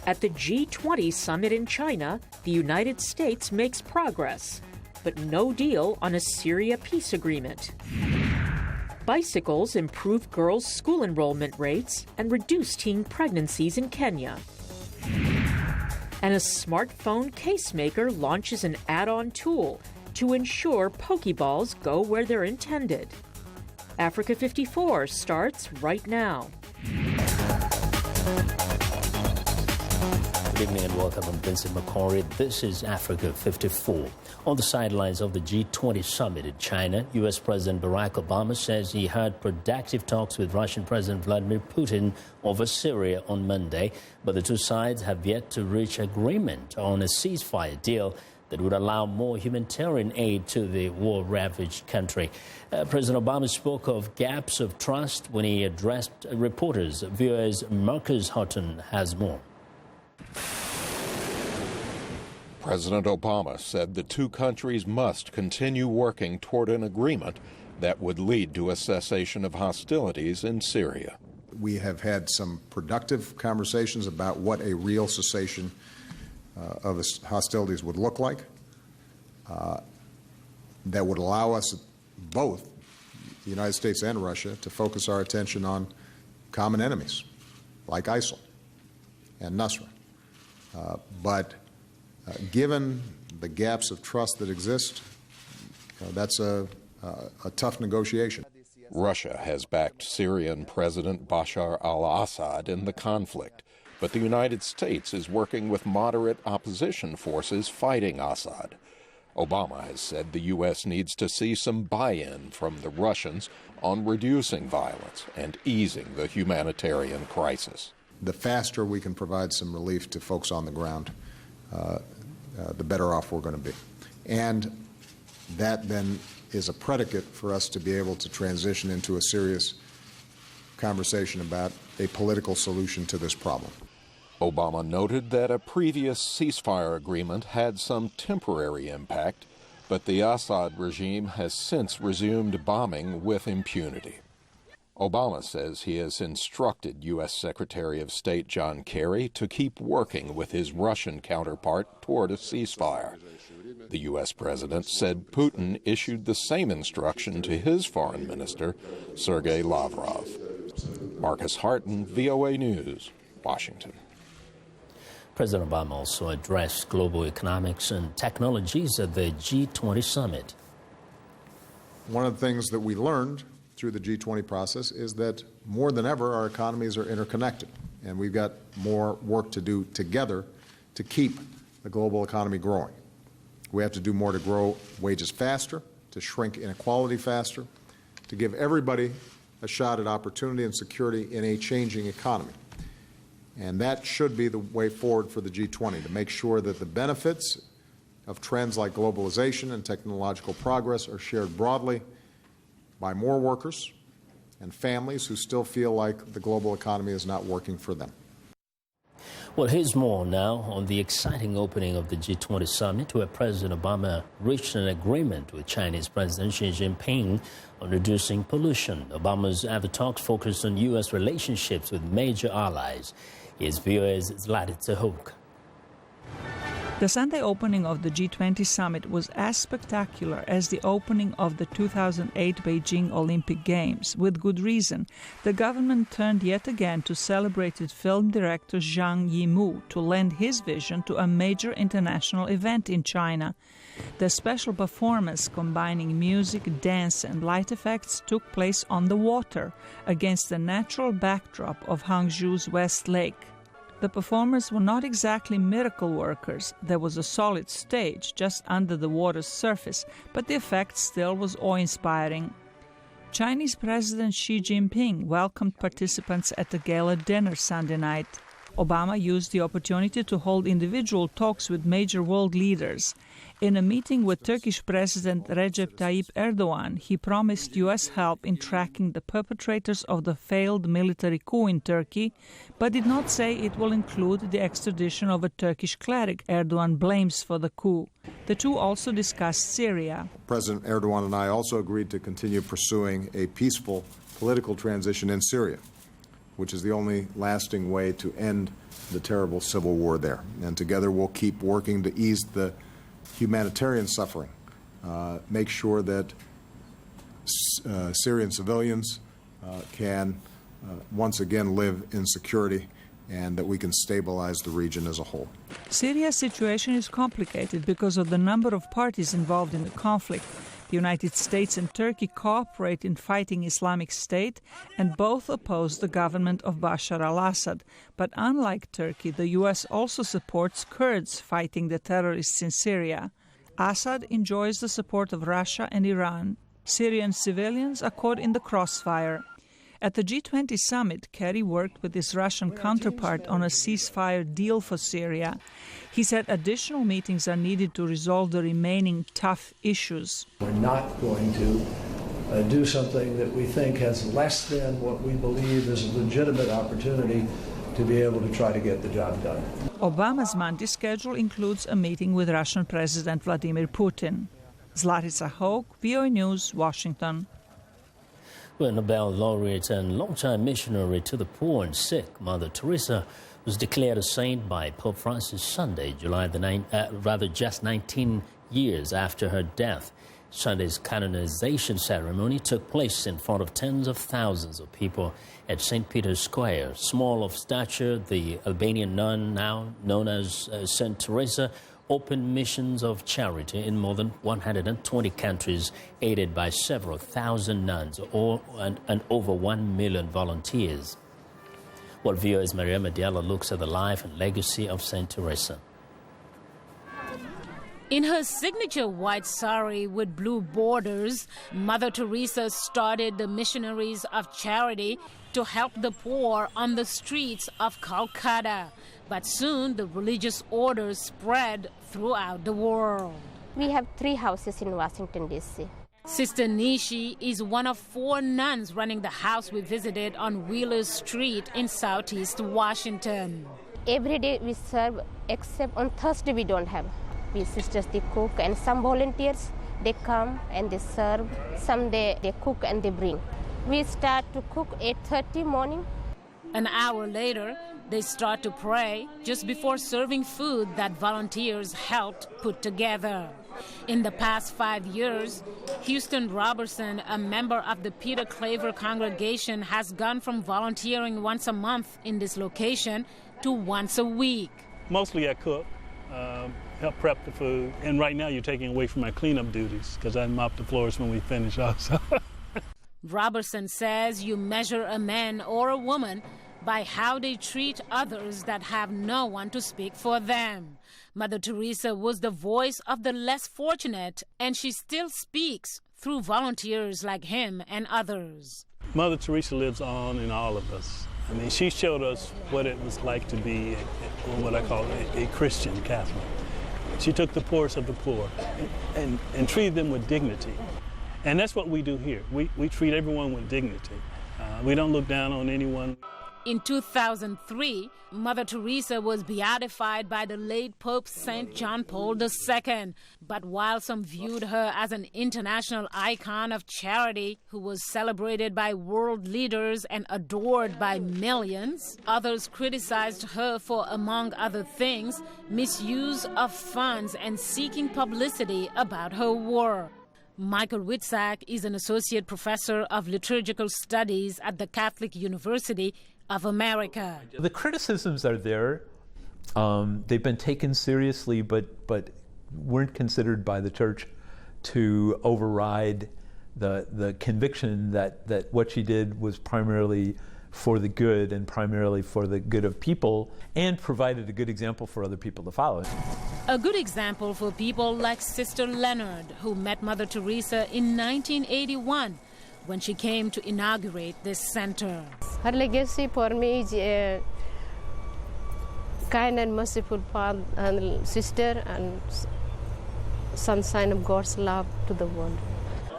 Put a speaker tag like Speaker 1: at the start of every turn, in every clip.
Speaker 1: At the G20 summit in China, the United States makes progress, but no deal on a Syria peace agreement. Bicycles improve girls' school enrollment rates and reduce teen pregnancies in Kenya. And a smartphone case maker launches an add-on tool to ensure Pokeballs go where they're intended. Africa 54 starts right now.
Speaker 2: Good evening and welcome. I'm Vincent Makori. This is Africa 54. On the sidelines of the G20 summit in China, U.S. President Barack Obama says he had productive talks with Russian President Vladimir Putin over Syria on Monday, but the two sides have yet to reach agreement on a ceasefire deal that would allow more humanitarian aid to the war-ravaged country. President Obama spoke of gaps of trust when he addressed reporters. VOA's Marcus Houghton has more.
Speaker 3: President Obama said the two countries must continue working toward an agreement that would lead to a cessation of hostilities in Syria.
Speaker 4: We have had some productive conversations about what a real cessation of hostilities would look like that would allow us both, the United States and Russia, to focus our attention on common enemies like ISIL and Nusra. But given the gaps of trust that exist, that's a tough negotiation.
Speaker 3: Russia has backed Syrian President Bashar al-Assad in the conflict, but the United States is working with moderate opposition forces fighting Assad. Obama has said the U.S. needs to see some buy-in from the Russians on reducing violence and easing the humanitarian crisis.
Speaker 4: The faster we can provide some relief to folks on the ground, the better off we're going to be. And that then is a predicate for us to be able to transition into a serious conversation about a political solution to this problem.
Speaker 3: Obama noted that a previous ceasefire agreement had some temporary impact, but the Assad regime has since resumed bombing with impunity. Obama says he has instructed U.S. Secretary of State John Kerry to keep working with his Russian counterpart toward a ceasefire. The U.S. president said Putin issued the same instruction to his foreign minister, Sergei Lavrov. Marcus Houghton, VOA News, Washington.
Speaker 2: President Obama also addressed global economics and technologies at the G20 summit.
Speaker 4: One of the things that we learned through the G20 process is that more than ever our economies are interconnected, and we've got more work to do together to keep the global economy growing. We have to do more to grow wages faster, to shrink inequality faster, to give everybody a shot at opportunity and security in a changing economy. And that should be the way forward for the G20, to make sure that the benefits of trends like globalization and technological progress are shared broadly by more workers and families who still feel like the global economy is not working for them.
Speaker 2: Well, here's more now on the exciting opening of the G20 summit, where President Obama reached an agreement with Chinese President Xi Jinping on reducing pollution. Obama's other talks focused on U.S. relationships with major allies. Here's VOA's Zlatitsa Zahuk.
Speaker 5: The Sunday opening of the G20 summit was as spectacular as the opening of the 2008 Beijing Olympic Games. With good reason. The government turned yet again to celebrated film director Zhang Yimou to lend his vision to a major international event in China. The special performance combining music, dance and light effects took place on the water against the natural backdrop of Hangzhou's West Lake. The performers were not exactly miracle workers. There was a solid stage just under the water's surface, but the effect still was awe-inspiring. Chinese President Xi Jinping welcomed participants at the gala dinner Sunday night. Obama used the opportunity to hold individual talks with major world leaders. In a meeting with Turkish President Recep Tayyip Erdogan, he promised U.S. help in tracking the perpetrators of the failed military coup in Turkey, but did not say it will include the extradition of a Turkish cleric Erdogan blames for the coup. The two also discussed Syria.
Speaker 4: President Erdogan and I also agreed to continue pursuing a peaceful political transition in Syria, which is the only lasting way to end the terrible civil war there. And together we'll keep working to ease the humanitarian suffering, make sure that Syrian civilians can once again live in security, and that we can stabilize the region as a whole.
Speaker 5: Syria's situation is complicated because of the number of parties involved in the conflict. The United States and Turkey cooperate in fighting Islamic State, and both oppose the government of Bashar al-Assad. But unlike Turkey, the U.S. also supports Kurds fighting the terrorists in Syria. Assad enjoys the support of Russia and Iran. Syrian civilians are caught in the crossfire. At the G20 summit, Kerry worked with his Russian counterpart on a ceasefire deal for Syria. He said additional meetings are needed to resolve the remaining tough issues.
Speaker 6: We're not going to do something that we think has less than what we believe is a legitimate opportunity to be able to try to get the job done.
Speaker 5: Obama's Monday schedule includes a meeting with Russian President Vladimir Putin. Zlatica Hoke, VOA News, Washington.
Speaker 2: Well, Nobel laureate and longtime missionary to the poor and sick, Mother Teresa, was declared a saint by Pope Francis Sunday, just 19 years after her death. Sunday's canonization ceremony took place in front of tens of thousands of people at St. Peter's Square. Small of stature, the Albanian nun, now known as St. Teresa, opened missions of charity in more than 120 countries, aided by several thousand nuns and over 1 million volunteers. Well, VOA's Maria Mediala looks at the life and legacy of St. Teresa.
Speaker 7: In her signature white sari with blue borders, Mother Teresa started the Missionaries of Charity to help the poor on the streets of Calcutta. But soon the religious orders spread throughout the world.
Speaker 8: We have 3 houses in Washington, D.C.
Speaker 7: Sister Nishi is one of 4 nuns running the house we visited on Wheeler Street in Southeast Washington.
Speaker 8: Every day we serve, except on Thursday we don't have. We sisters, they cook, and some volunteers, they come and they serve. Some they cook and they bring. We start to cook 8:30 morning.
Speaker 7: An hour later, they start to pray just before serving food that volunteers helped put together. In the past 5 years, Houston Robertson, a member of the Peter Claver congregation, has gone from volunteering once a month in this location to once a week.
Speaker 9: Mostly I cook, help prep the food, and right now you're taking away from my cleanup duties because I mop the floors when we finish also.
Speaker 7: Robertson says you measure a man or a woman by how they treat others that have no one to speak for them. Mother Teresa was the voice of the less fortunate, and she still speaks through volunteers like him and others.
Speaker 9: Mother Teresa lives on in all of us. I mean, she showed us what it was like to be what I call a Christian Catholic. She took the poorest of the poor and treated them with dignity. And that's what we do here. We treat everyone with dignity. We don't look down on anyone.
Speaker 7: In 2003, Mother Teresa was beatified by the late Pope St. John Paul II. But while some viewed her as an international icon of charity who was celebrated by world leaders and adored by millions, others criticized her for, among other things, misuse of funds and seeking publicity about her work. Michael Witzak is an associate professor of liturgical studies at the Catholic University of America.
Speaker 10: The criticisms are there. They've been taken seriously, but weren't considered by the church to override the conviction that what she did was primarily for the good and primarily for the good of people, and provided a good example for other people to follow.
Speaker 7: A good example for people like Sister Leonard, who met Mother Teresa in 1981 when she came to inaugurate this center.
Speaker 8: Her legacy for me is a kind and merciful father and sister and sunshine of God's love to the world.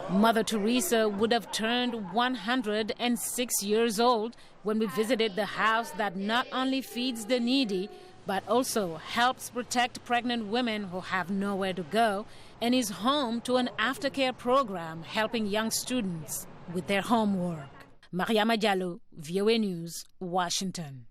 Speaker 7: Mother Teresa would have turned 106 years old when we visited the house that not only feeds the needy, but also helps protect pregnant women who have nowhere to go, and is home to an aftercare program helping young students with their homework. Mariama Diallo, VOA News, Washington.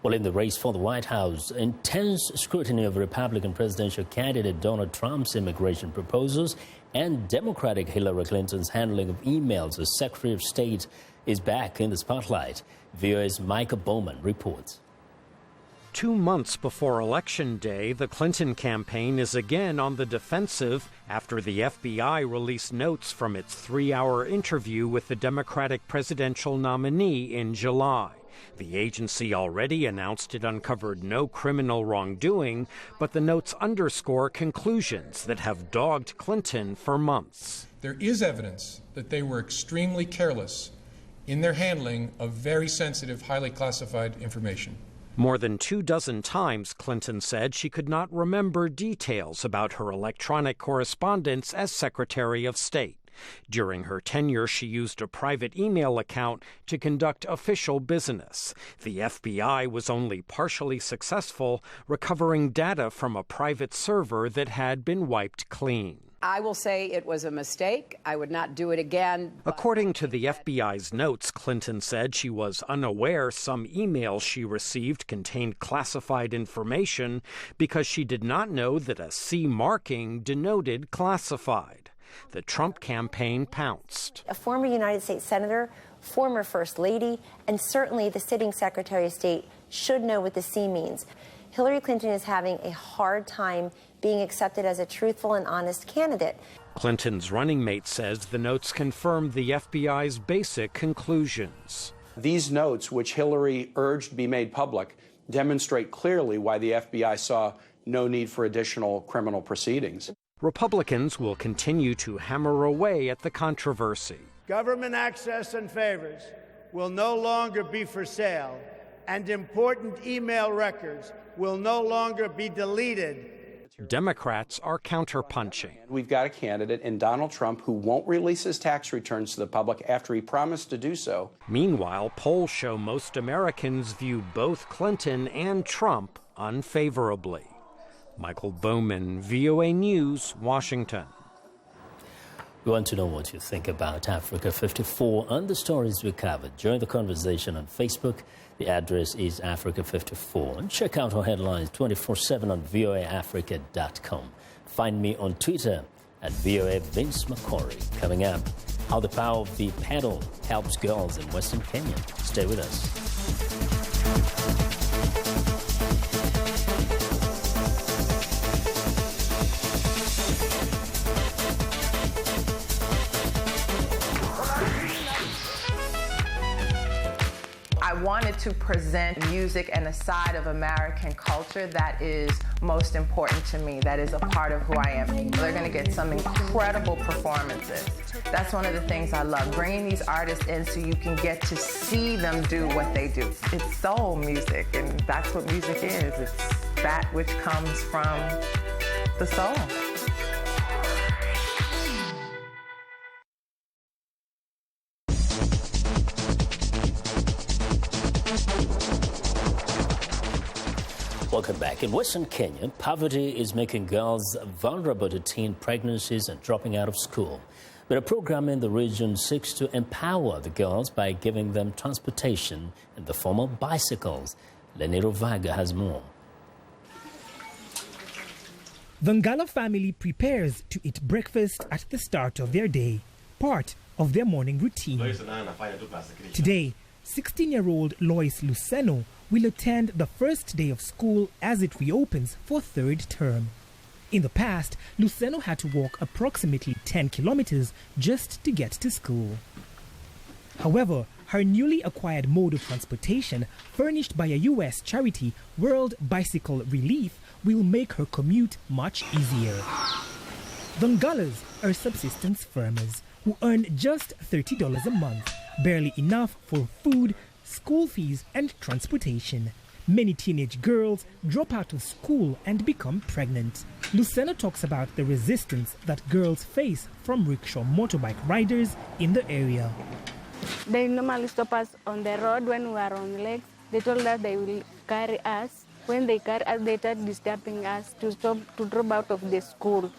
Speaker 2: Well, in the race for the White House, intense scrutiny of Republican presidential candidate Donald Trump's immigration proposals and Democratic Hillary Clinton's handling of emails as Secretary of State is back in the spotlight. VOA's Michael Bowman reports.
Speaker 11: 2 months before Election Day, the Clinton campaign is again on the defensive after the FBI released notes from its 3-hour interview with the Democratic presidential nominee in July. The agency already announced it uncovered no criminal wrongdoing, but the notes underscore conclusions that have dogged Clinton for months.
Speaker 12: There is evidence that they were extremely careless in their handling of very sensitive, highly classified information.
Speaker 11: More than 24 times, Clinton said she could not remember details about her electronic correspondence as Secretary of State. During her tenure, she used a private email account to conduct official business. The FBI was only partially successful, recovering data from a private server that had been wiped clean.
Speaker 13: I will say it was a mistake. I would not do it again.
Speaker 11: According to the FBI's notes, Clinton said she was unaware some emails she received contained classified information because she did not know that a C marking denoted classified. The Trump campaign pounced.
Speaker 14: A former United States Senator, former First Lady, and certainly the sitting Secretary of State should know what the C means. Hillary Clinton is having a hard time being accepted as a truthful and honest candidate.
Speaker 11: Clinton's running mate says the notes confirmed the FBI's basic conclusions.
Speaker 15: These notes, which Hillary urged be made public, demonstrate clearly why the FBI saw no need for additional criminal proceedings.
Speaker 11: Republicans will continue to hammer away at the controversy.
Speaker 16: Government access and favors will no longer be for sale, and important email records will no longer be deleted.
Speaker 11: Democrats are counterpunching.
Speaker 15: We've got a candidate in Donald Trump who won't release his tax returns to the public after he promised to do so.
Speaker 11: Meanwhile, polls show most Americans view both Clinton and Trump unfavorably. Michael Bowman, VOA News, Washington.
Speaker 2: We want to know what you think about Africa 54 and the stories we covered. Join the conversation on Facebook. The address is Africa54. And check out our headlines 24/7 on voaafrica.com. Find me on Twitter at VOA Vince Makori. Coming up, how the power of the pedal helps girls in Western Kenya. Stay with us.
Speaker 17: I wanted to present music and a side of American culture that is most important to me, that is a part of who I am. They're going to get some incredible performances. That's one of the things I love, bringing these artists in so you can get to see them do what they do. It's soul music, and that's what music is. It's that which comes from the soul.
Speaker 2: Welcome back. In Western Kenya, poverty is making girls vulnerable to teen pregnancies and dropping out of school. But a program in the region seeks to empower the girls by giving them transportation in the form of bicycles. Leniro Vaga has more.
Speaker 18: The Ngala family prepares to eat breakfast at the start of their day, part of their morning routine. Today, 16-year-old Lois Luceno will attend the first day of school as it reopens for third term. In the past, Luceno had to walk approximately 10 kilometers just to get to school. However, her newly acquired mode of transportation, furnished by a U.S. charity, World Bicycle Relief, will make her commute much easier. The Ngalas are subsistence farmers who earn just $30 a month, barely enough for food, school fees and transportation. Many teenage girls drop out of school and become pregnant. Lucena talks about the resistance that girls face from rickshaw motorbike riders in the area.
Speaker 19: They normally stop us on the road when we are on legs. They told us they will carry us. When they carry us, they start disturbing us to stop to drop out of the school,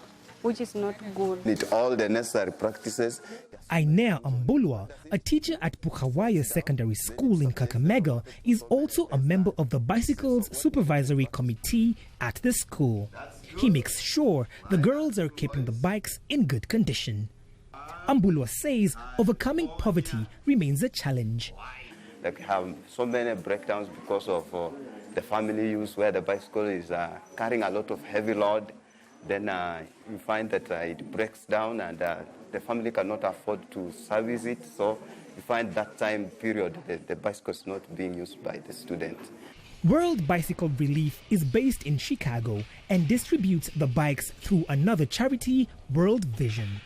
Speaker 19: which is not good.
Speaker 20: Need all the necessary practices.
Speaker 18: Ainea Ambulwa, a teacher at Bukawaya Secondary School in Kakamega, is also a member of the Bicycles Supervisory Committee at the school. He makes sure the girls are keeping the bikes in good condition. Ambulwa says overcoming poverty remains a challenge.
Speaker 20: Like have so many breakdowns because of the family use, where the bicycle is carrying a lot of heavy load. Then you find that it breaks down and the family cannot afford to service it. So you find that time period the bicycle is not being used by the students.
Speaker 18: World Bicycle Relief is based in Chicago and distributes the bikes through another charity, World Vision.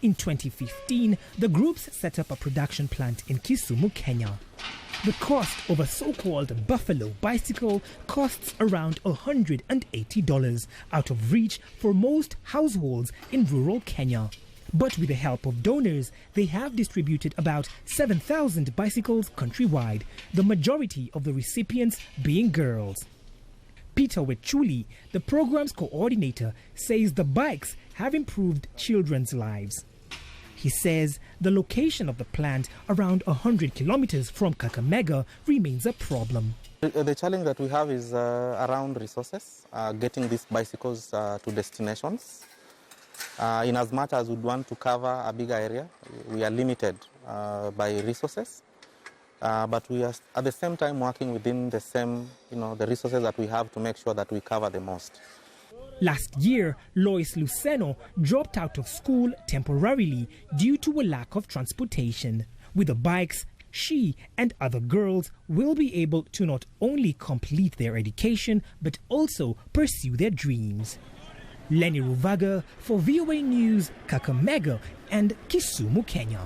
Speaker 18: In 2015, the groups set up a production plant in Kisumu, Kenya. The cost of a so-called Buffalo bicycle costs around $180, out of reach for most households in rural Kenya. But with the help of donors, they have distributed about 7,000 bicycles countrywide, the majority of the recipients being girls. Peter Wechuli, the program's coordinator, says the bikes have improved children's lives. He says the location of the plant, around 100 kilometers from Kakamega, remains a problem.
Speaker 21: The challenge that we have is around resources, getting these bicycles to destinations. In as much as we'd want to cover a bigger area, we are limited by resources. But we are at the same time working within the same, the resources that we have to make sure that we cover the most.
Speaker 18: Last year, Lois Luceno dropped out of school temporarily due to a lack of transportation. With the bikes, she and other girls will be able to not only complete their education, but also pursue their dreams. Lenny Ruvaga for VOA News, Kakamega and Kisumu, Kenya.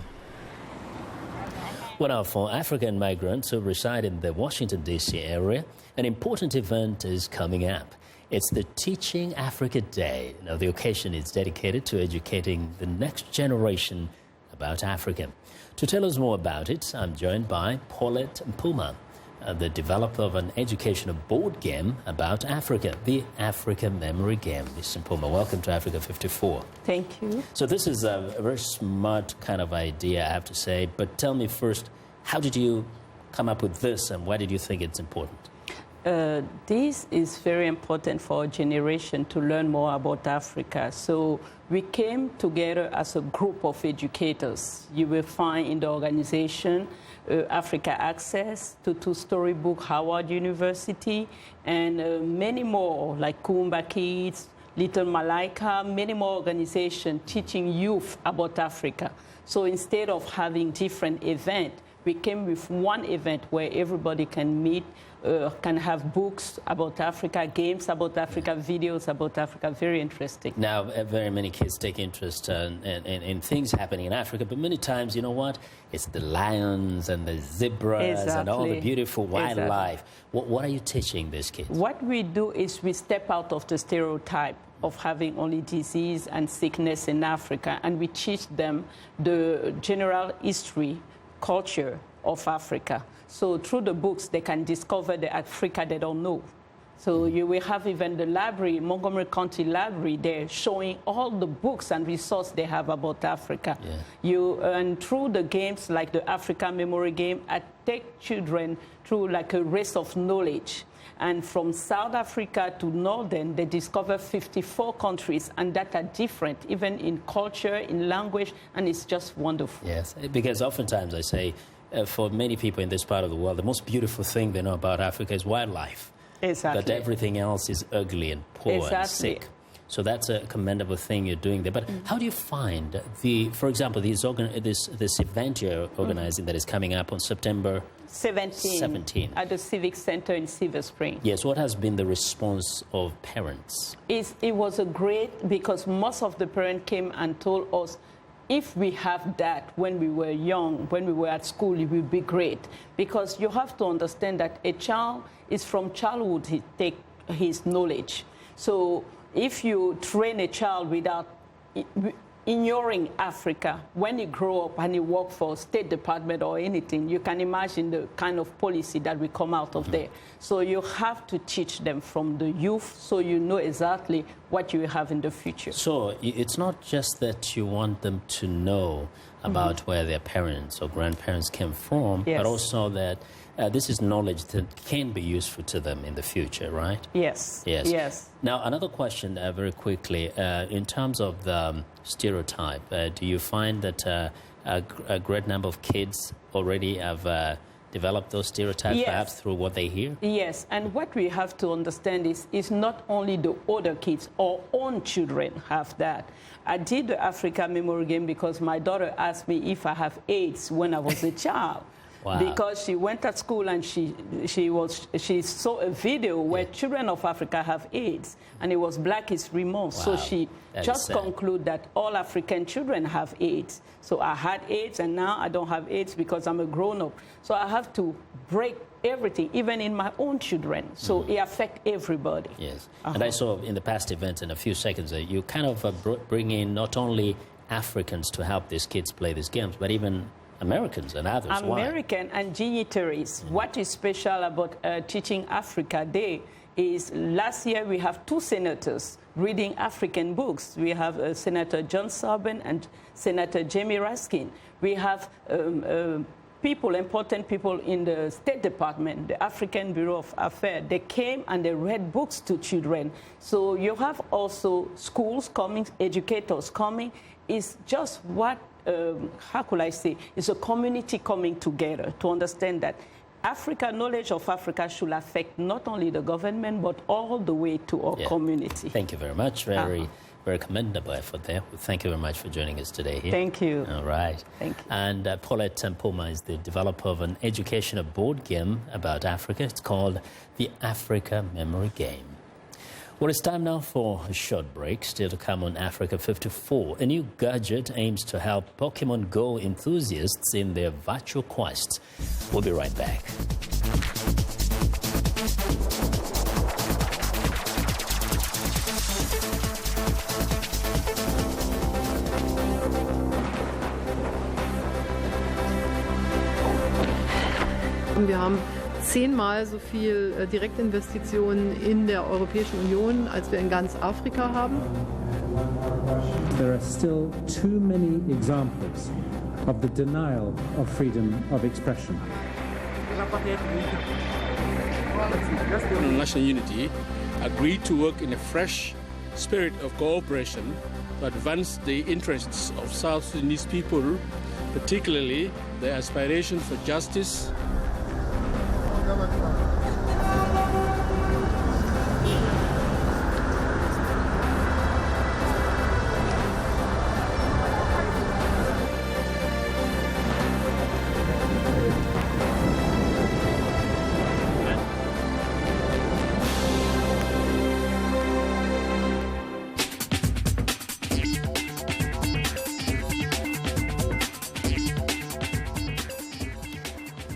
Speaker 2: Well, now, for African migrants who reside in the Washington, D.C. area, an important event is coming up. It's the Teaching Africa Day. Now, the occasion is dedicated to educating the next generation about Africa. To tell us more about it, I'm joined by Paulette Mpuma, the developer of an educational board game about Africa, the Africa Memory Game. Ms. Mpuma, welcome to Africa 54.
Speaker 22: Thank you.
Speaker 2: So this is a very smart kind of idea, I have to say. But tell me first, how did you come up with this and why did you think it's important?
Speaker 22: This is very important for our generation to learn more about Africa. So we came together as a group of educators. You will find in the organization Africa Access, Tutu Storybook, Howard University, and many more like Kumba Kids, Little Malaika, many more organizations teaching youth about Africa. So instead of having different events, we came with one event where everybody can meet, can have books about Africa, games about Africa, videos about Africa. Very interesting.
Speaker 2: Now, very many kids take interest in things happening in Africa, but many times, you know what? It's the lions and the zebras and all the beautiful wildlife. What are you teaching these kids?
Speaker 22: What we do is we step out of the stereotype of having only disease and sickness in Africa, and we teach them the general history, culture of Africa. So through the books, they can discover the Africa they don't know. So you will have even the library, Montgomery County Library, there showing all the books and resources they have about Africa. And through the games like the Africa Memory Game, I take children through like a race of knowledge. And from South Africa to Northern, they discover 54 countries, and that are different, even in culture, in language, and it's just wonderful.
Speaker 2: Yes, because oftentimes I say, for many people in this part of the world, the most beautiful thing they know about Africa is wildlife.
Speaker 22: Exactly.
Speaker 2: But everything else is ugly and poor and sick. So that's a commendable thing you're doing there. But how do you find for example, this event you're organizing that is coming up on September 17
Speaker 22: at the Civic Center in Silver Spring?
Speaker 2: Yes, what has been the response of parents?
Speaker 22: It was a great, because most of the parents came and told us, if we have that when we were young, when we were at school, it would be great. Because you have to understand that a child is from childhood, he takes his knowledge. So if you train a child without ignoring Africa, when he grow up and he work for State Department or anything, you can imagine the kind of policy that will come out of there. So you have to teach them from the youth so you know exactly what you have in the future.
Speaker 2: So it's not just that you want them to know about where their parents or grandparents came from,
Speaker 22: Yes.
Speaker 2: but also that this is knowledge that can be useful to them in the future, right?
Speaker 22: Yes.
Speaker 2: Yes.
Speaker 22: Yes.
Speaker 2: Now, another question very quickly. In terms of the stereotype, do you find that a great number of kids already have developed those stereotypes,
Speaker 22: Yes.
Speaker 2: perhaps through what they hear?
Speaker 22: Yes, and what we have to understand is not only the older kids, our own children have that. I did the Africa Memory Game because my daughter asked me if I have AIDS when I was a child.
Speaker 2: Wow.
Speaker 22: Because she went to school and she saw a video where children of Africa have AIDS, and it was Black History Month.
Speaker 2: Wow.
Speaker 22: So she
Speaker 2: That is
Speaker 22: just
Speaker 2: sad.
Speaker 22: concluded that all African children have AIDS. So I had AIDS, and now I don't have AIDS because I'm a grown-up. So I have to break everything, even in my own children. So it affects everybody.
Speaker 2: Yes. And I saw in the past event, in a few seconds, you kind of bring in not only Africans to help these kids play these games, but even Americans and others. Why?
Speaker 22: American and dignitaries. What is special about Teaching Africa Day is last year we have 2 senators reading African books. We have Senator John Sarben and Senator Jamie Raskin. We have important people in the State Department, the African Bureau of Affairs. They came and they read books to children. So you have also schools coming, educators coming. It's just what, how could I say, it's a community coming together to understand that Africa, knowledge of Africa should affect not only the government, but all the way to our community.
Speaker 2: Thank you very much. Very commendable effort there. Thank you very much for joining us today here.
Speaker 22: Thank you.
Speaker 2: All right.
Speaker 22: Thank you.
Speaker 2: And Paulette Tempoma is the developer of an educational board game about Africa. It's called the Africa Memory Game. Well, it's time now for a short break. Still to come on Africa 54. A new gadget aims to help Pokemon Go enthusiasts in their virtual quests. We'll be right back.
Speaker 1: Wir haben 10-mal so viel Direktinvestitionen in der Europäischen Union, als wir in ganz Afrika haben.
Speaker 3: There are still too many examples of the denial of freedom of expression.
Speaker 23: National Unity agreed to work in a fresh spirit of cooperation to advance the interests of South Sudanese people, particularly their aspiration for justice.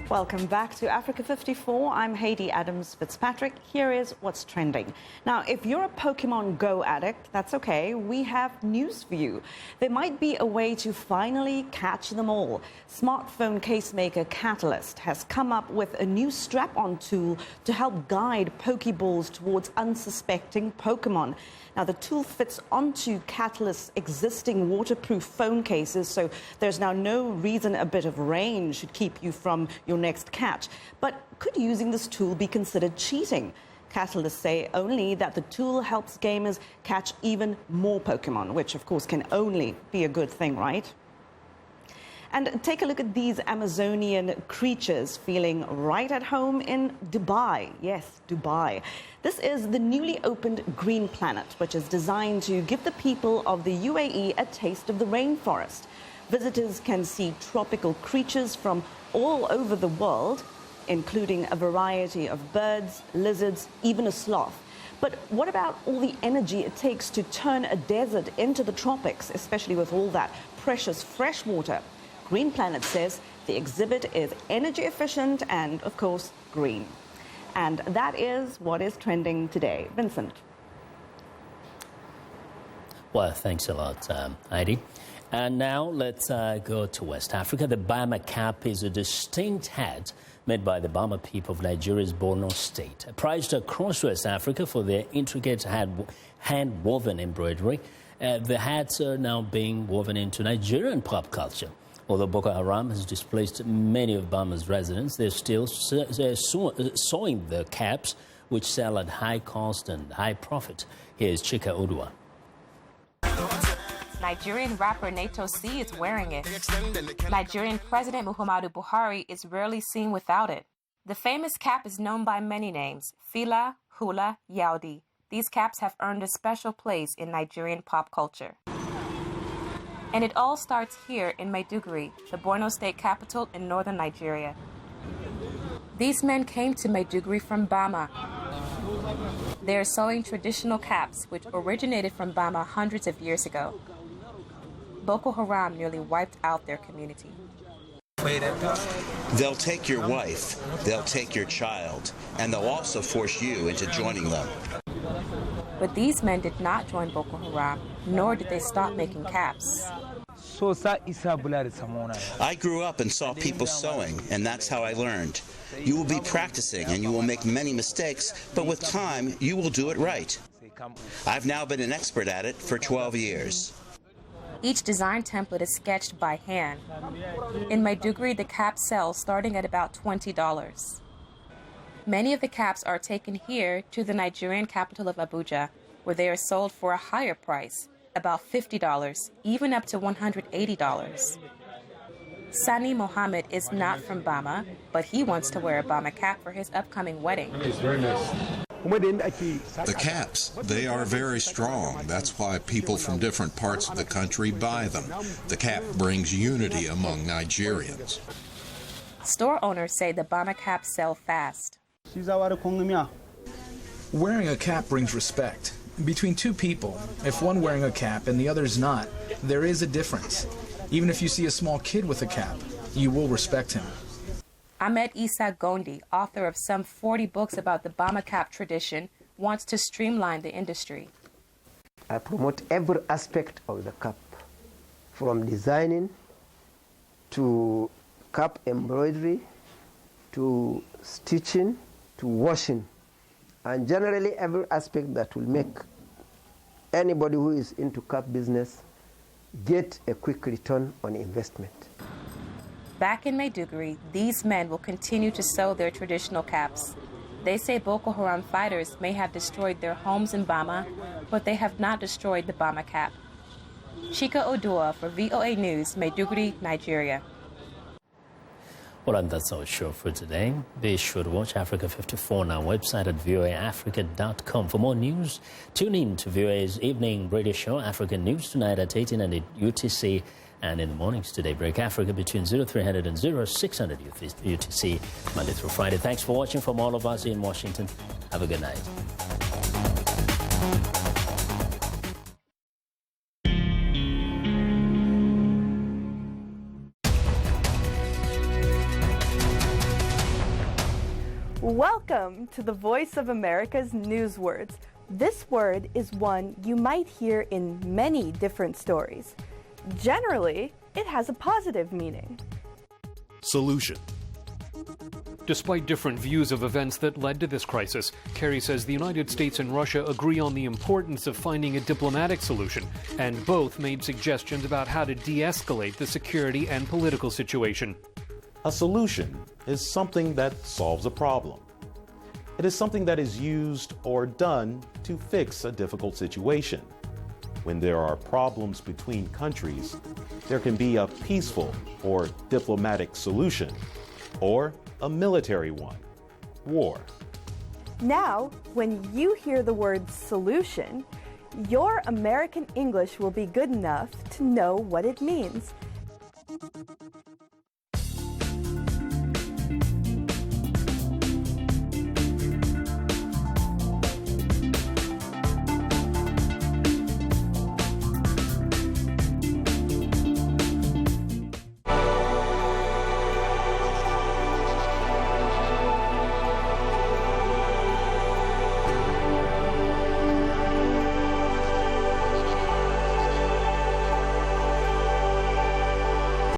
Speaker 24: Welcome back to Africa 54. I'm Haiti Adams Fitzpatrick. Here is what's trending. Now, if you're a Pokemon Go addict, that's okay. We have news for you. There might be a way to finally catch them all. Smartphone case maker Catalyst has come up with a new strap-on tool to help guide Pokeballs towards unsuspecting Pokemon. Now, the tool fits onto Catalyst's existing waterproof phone cases, so there's now no reason a bit of rain should keep you from your next catch. But could using this tool be considered cheating? Catalysts say only that the tool helps gamers catch even more Pokemon, which, of course, can only be a good thing, right? And take a look at these Amazonian creatures feeling right at home in Dubai. Yes, Dubai. This is the newly opened Green Planet, which is designed to give the people of the UAE a taste of the rainforest. Visitors can see tropical creatures from all over the world, including a variety of birds, lizards, even a sloth. But what about all the energy it takes to turn a desert into the tropics, especially with all that precious fresh water? Green Planet says the exhibit is energy efficient and, of course, green. And that is what is trending today. Vincent.
Speaker 2: Well, thanks a lot, Heidi. And now let's go to West Africa. The Bama cap is a distinct head made by the Bama people of Nigeria's Borno state. Prized across West Africa for their intricate hand-woven embroidery, the hats are now being woven into Nigerian pop culture. Although Boko Haram has displaced many of Bama's residents, they're still sewing the caps, which sell at high cost and high profit. Here's Chika Odua.
Speaker 4: Nigerian rapper Nato C is wearing it. Nigerian President Muhammadu Buhari is rarely seen without it. The famous cap is known by many names: Fila, Hula, Yaudi. These caps have earned a special place in Nigerian pop culture. And it all starts here in Maiduguri, the Borno state capital in northern Nigeria. These men came to Maiduguri from Bama. They are sewing traditional caps, which originated from Bama hundreds of years ago. Boko Haram nearly wiped out their community.
Speaker 5: They'll take your wife, they'll take your child, and they'll also force you into joining them.
Speaker 4: But these men did not join Boko Haram, nor did they stop making caps.
Speaker 5: I grew up and saw people sewing, and that's how I learned. You will be practicing, and you will make many mistakes, but with time, you will do it right. I've now been an expert at it for 12 years.
Speaker 4: Each design template is sketched by hand. In Maiduguri, the caps sell starting at about $20. Many of the caps are taken here to the Nigerian capital of Abuja, where they are sold for a higher price, about $50, even up to $180. Sani Mohammed is not from Bama, but he wants to wear a Bama cap for his upcoming wedding.
Speaker 6: It's very nice. The caps, they are very strong. That's why people from different parts of the country buy them. The cap brings unity among Nigerians.
Speaker 4: Store owners say the Bama caps sell fast.
Speaker 9: Wearing a cap brings respect. Between two people, if one wearing a cap and the other's not, there is a difference. Even if you see a small kid with a cap, you will respect him.
Speaker 4: Ahmed Isa Gondi, author of some 40 books about the Bama cap tradition, wants to streamline the industry.
Speaker 25: I promote every aspect of the cap, from designing to cap embroidery to stitching to washing, and generally every aspect that will make anybody who is into cap business get a quick return on investment.
Speaker 4: Back in Maiduguri, these men will continue to sew their traditional caps. They say Boko Haram fighters may have destroyed their homes in Bama, but they have not destroyed the Bama cap. Chika Odua for VOA News, Maiduguri, Nigeria.
Speaker 2: Well, and that's our show for today. Be sure to watch Africa 54 on our website at voaafrica.com. For more news, tune in to VOA's evening radio show, African News, tonight at 18 and at UTC. And in the mornings today, Break Africa between 0300 and 0600 UTC, Monday through Friday. Thanks for watching from all of us in Washington. Have a good night.
Speaker 26: Welcome to the Voice of America's Newswords. This word is one you might hear in many different stories. Generally, it has a positive meaning.
Speaker 27: Solution.
Speaker 28: Despite different views of events that led to this crisis, Kerry says the United States and Russia agree on the importance of finding a diplomatic solution, and both made suggestions about how to de-escalate the security and political situation.
Speaker 27: A solution is something that solves a problem. It is something that is used or done to fix a difficult situation. When there are problems between countries, there can be a peaceful or diplomatic solution, or a military one, war.
Speaker 26: Now, when you hear the word solution, your American English will be good enough to know what it means.